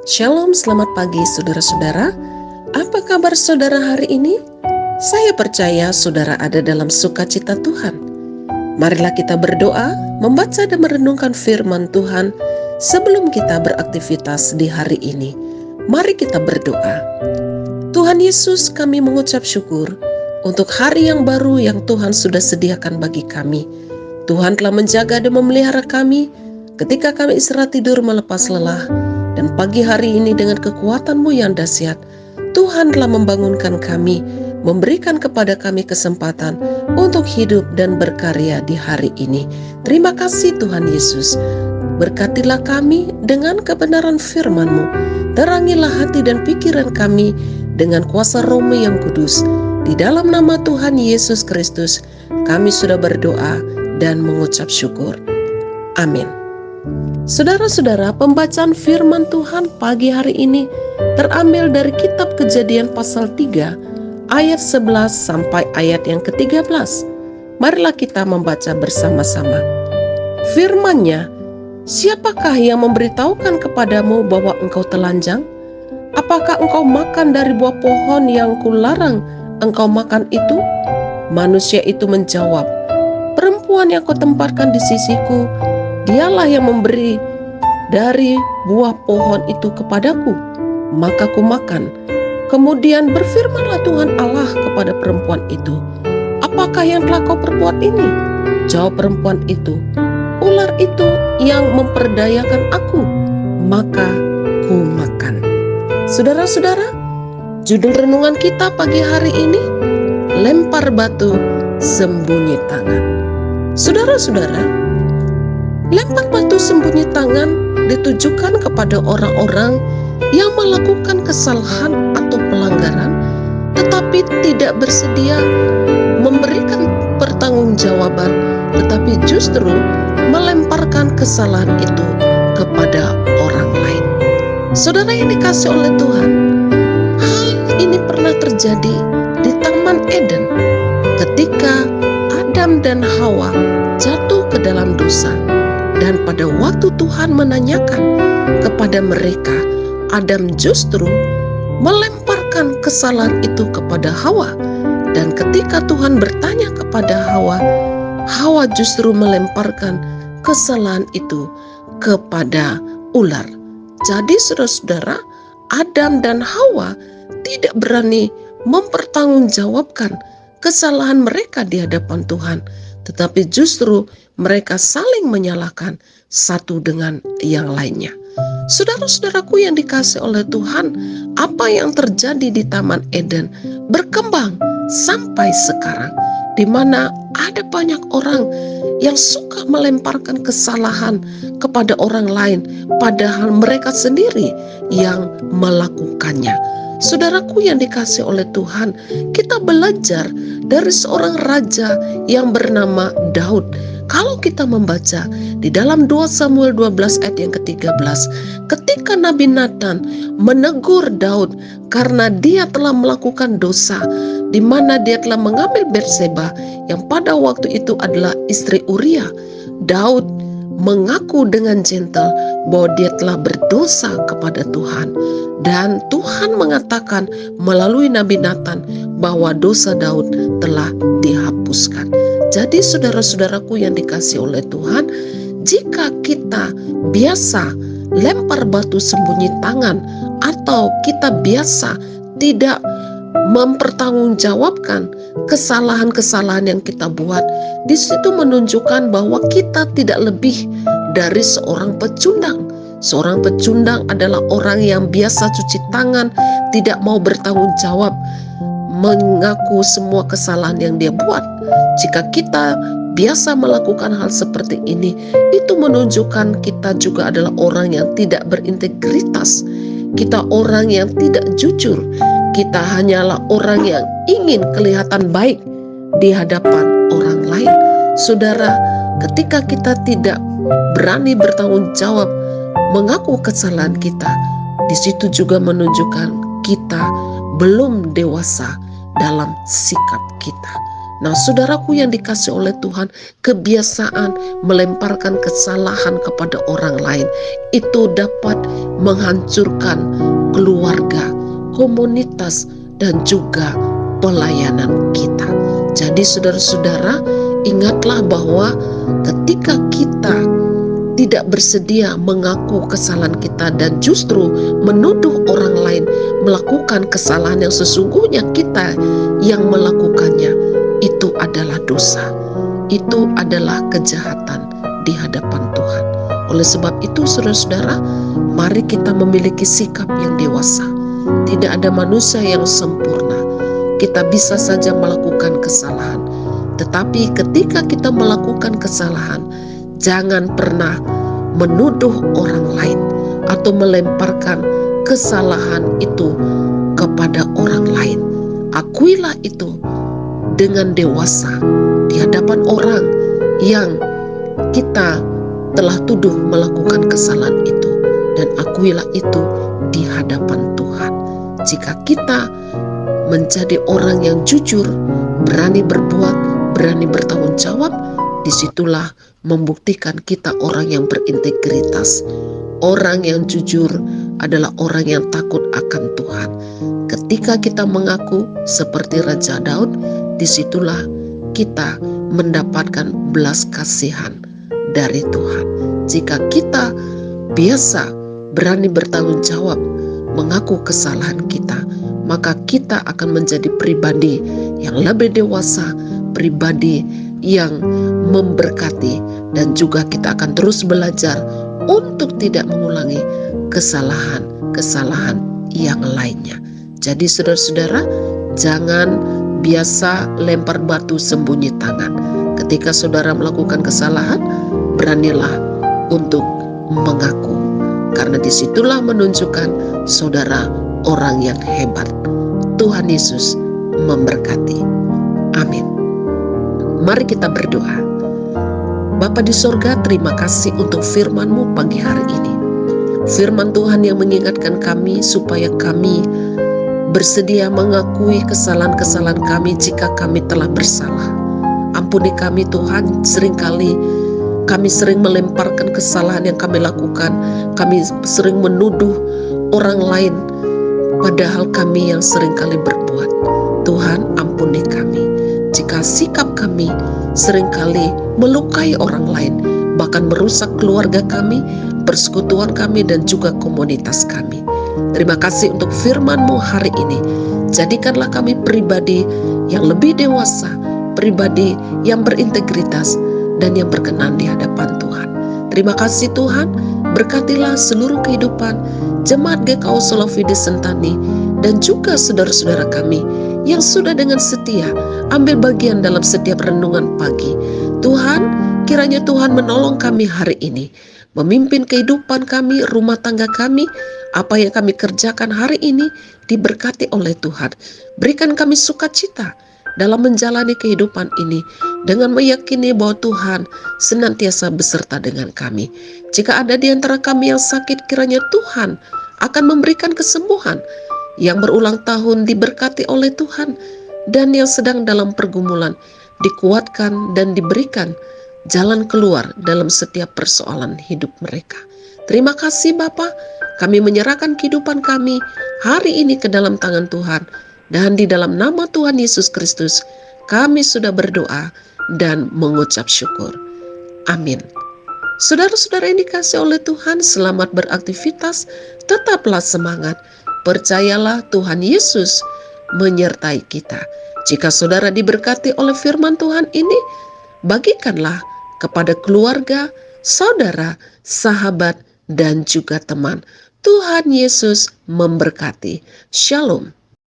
Shalom, selamat pagi saudara-saudara. Apa kabar saudara hari ini? Saya percaya saudara ada dalam sukacita Tuhan. Marilah kita berdoa, membaca dan merenungkan firman Tuhan sebelum kita beraktivitas di hari ini. Mari kita berdoa. Tuhan Yesus, kami mengucap syukur untuk hari yang baru yang Tuhan sudah sediakan bagi kami. Tuhan telah menjaga dan memelihara kami ketika kami istirahat tidur melepas lelah. Dan pagi hari ini dengan kekuatan-Mu yang dahsyat, Tuhan telah membangunkan kami, memberikan kepada kami kesempatan untuk hidup dan berkarya di hari ini. Terima kasih Tuhan Yesus. Berkatilah kami dengan kebenaran firman-Mu. Terangilah hati dan pikiran kami dengan kuasa Roh-Mu yang kudus. Di dalam nama Tuhan Yesus Kristus, kami sudah berdoa dan mengucap syukur. Amin. Saudara-saudara, pembacaan firman Tuhan pagi hari ini terambil dari kitab Kejadian pasal 3 ayat 11 sampai ayat yang ke-13. Marilah kita membaca bersama-sama. Firman-Nya, siapakah yang memberitahukan kepadamu bahwa engkau telanjang? Apakah engkau makan dari buah pohon yang kularang engkau makan itu? Manusia itu menjawab, perempuan yang kau tempatkan di sisiku, dialah yang memberi dari buah pohon itu kepadaku, maka ku makan. Kemudian berfirmanlah Tuhan Allah kepada perempuan itu, apakah yang telah kau perbuat ini? Jawab perempuan itu, ular itu yang memperdayakan aku, maka ku makan. Saudara-saudara, judul renungan kita pagi hari ini, lempar batu sembunyi tangan. Saudara-saudara, lempar batu sembunyi tangan ditujukan kepada orang-orang yang melakukan kesalahan atau pelanggaran tetapi tidak bersedia memberikan pertanggungjawaban, tetapi justru melemparkan kesalahan itu kepada orang lain. Saudara yang dikasihi oleh Tuhan, hal ini pernah terjadi di Taman Eden ketika Adam dan Hawa jatuh ke dalam dosa. Dan pada waktu Tuhan menanyakan kepada mereka, Adam justru melemparkan kesalahan itu kepada Hawa. Dan ketika Tuhan bertanya kepada Hawa, Hawa justru melemparkan kesalahan itu kepada ular. Jadi saudara-saudara, Adam dan Hawa tidak berani mempertanggungjawabkan kesalahan mereka di hadapan Tuhan, tetapi justru mereka saling menyalahkan satu dengan yang lainnya. Saudara-saudaraku yang dikasihi oleh Tuhan, apa yang terjadi di Taman Eden berkembang sampai sekarang, di mana ada banyak orang yang suka melemparkan kesalahan kepada orang lain, padahal mereka sendiri yang melakukannya. Saudaraku yang dikasihi oleh Tuhan, kita belajar dari seorang raja yang bernama Daud. Kalau kita membaca di dalam 2 Samuel 12 ayat yang ke-13, ketika Nabi Nathan menegur Daud karena dia telah melakukan dosa, di mana dia telah mengambil Batseba yang pada waktu itu adalah istri Uria, Daud mengaku dengan gentle bahwa dia telah berdosa kepada Tuhan. Dan Tuhan mengatakan melalui Nabi Nathan bahwa dosa Daud telah dihapuskan. Jadi saudara-saudaraku yang dikasihi oleh Tuhan, jika kita biasa lempar batu sembunyi tangan atau kita biasa tidak mempertanggungjawabkan kesalahan-kesalahan yang kita buat, di situ menunjukkan bahwa kita tidak lebih dari seorang pecundang. Seorang pecundang adalah orang yang biasa cuci tangan, tidak mau bertanggung jawab, mengaku semua kesalahan yang dia buat. Jika kita biasa melakukan hal seperti ini, itu menunjukkan kita juga adalah orang yang tidak berintegritas. Kita orang yang tidak jujur. Kita hanyalah orang yang ingin kelihatan baik di hadapan orang lain. Saudara, ketika kita tidak berani bertanggung jawab, mengaku kesalahan kita, di situ juga menunjukkan kita belum dewasa dalam sikap kita. Nah, saudaraku yang dikasihi oleh Tuhan, kebiasaan melemparkan kesalahan kepada orang lain itu dapat menghancurkan keluarga, komunitas, dan juga pelayanan kita. Jadi saudara-saudara, ingatlah bahwa ketika kita tidak bersedia mengaku kesalahan kita dan justru menuduh orang lain melakukan kesalahan yang sesungguhnya kita yang melakukannya, itu adalah dosa. Itu adalah kejahatan di hadapan Tuhan. Oleh sebab itu saudara-saudara, mari kita memiliki sikap yang dewasa. Tidak ada manusia yang sempurna. Kita bisa saja melakukan kesalahan. Tetapi ketika kita melakukan kesalahan, jangan pernah menuduh orang lain atau melemparkan kesalahan itu kepada orang lain. Akuilah itu dengan dewasa di hadapan orang yang kita telah tuduh melakukan kesalahan itu, dan akuilah itu di hadapan Tuhan. Jika kita menjadi orang yang jujur, berani berbuat, berani bertanggung jawab, disitulah membuktikan kita orang yang berintegritas. Orang yang jujur adalah orang yang takut akan Tuhan. Ketika kita mengaku seperti Raja Daud, disitulah kita mendapatkan belas kasihan dari Tuhan. Jika kita biasa berani bertanggung jawab, mengaku kesalahan kita, maka kita akan menjadi pribadi yang lebih dewasa, pribadi yang memberkati, dan juga kita akan terus belajar untuk tidak mengulangi kesalahan-kesalahan yang lainnya. Jadi saudara-saudara, jangan biasa lempar batu sembunyi tangan. Ketika saudara melakukan kesalahan, beranilah untuk mengaku, karena disitulah menunjukkan saudara orang yang hebat. Tuhan Yesus memberkati. Amin. Mari kita berdoa. Bapa di sorga, terima kasih untuk firman-Mu pagi hari ini. Firman Tuhan yang mengingatkan kami supaya kami bersedia mengakui kesalahan-kesalahan kami jika kami telah bersalah. Ampuni kami Tuhan, seringkali kami sering melemparkan kesalahan yang kami lakukan. Kami sering menuduh orang lain, padahal kami yang seringkali berbuat. Tuhan, ampuni kami jika sikap kami seringkali melukai orang lain, bahkan merusak keluarga kami, persekutuan kami, dan juga komunitas kami. Terima kasih untuk firman-Mu hari ini. Jadikanlah kami pribadi yang lebih dewasa, pribadi yang berintegritas, dan yang berkenan di hadapan Tuhan. Terima kasih Tuhan, berkatilah seluruh kehidupan Jemaat GKU Solo Fide Sentani dan juga saudara-saudara kami yang sudah dengan setia ambil bagian dalam setiap renungan pagi. Tuhan, kiranya Tuhan menolong kami hari ini, memimpin kehidupan kami, rumah tangga kami, apa yang kami kerjakan hari ini diberkati oleh Tuhan. Berikan kami sukacita dalam menjalani kehidupan ini dengan meyakini bahwa Tuhan senantiasa beserta dengan kami. Jika ada di antara kami yang sakit, kiranya Tuhan akan memberikan kesembuhan. Yang berulang tahun diberkati oleh Tuhan, dan yang sedang dalam pergumulan dikuatkan dan diberikan jalan keluar dalam setiap persoalan hidup mereka. Terima kasih Bapa, kami menyerahkan kehidupan kami hari ini ke dalam tangan Tuhan, dan di dalam nama Tuhan Yesus Kristus kami sudah berdoa dan mengucap syukur. Amin. Saudara-saudara yang dikasihi oleh Tuhan, selamat beraktivitas, tetaplah semangat. Percayalah Tuhan Yesus menyertai kita. Jika saudara diberkati oleh firman Tuhan ini, bagikanlah kepada keluarga, saudara, sahabat, dan juga teman. Tuhan Yesus memberkati. Shalom.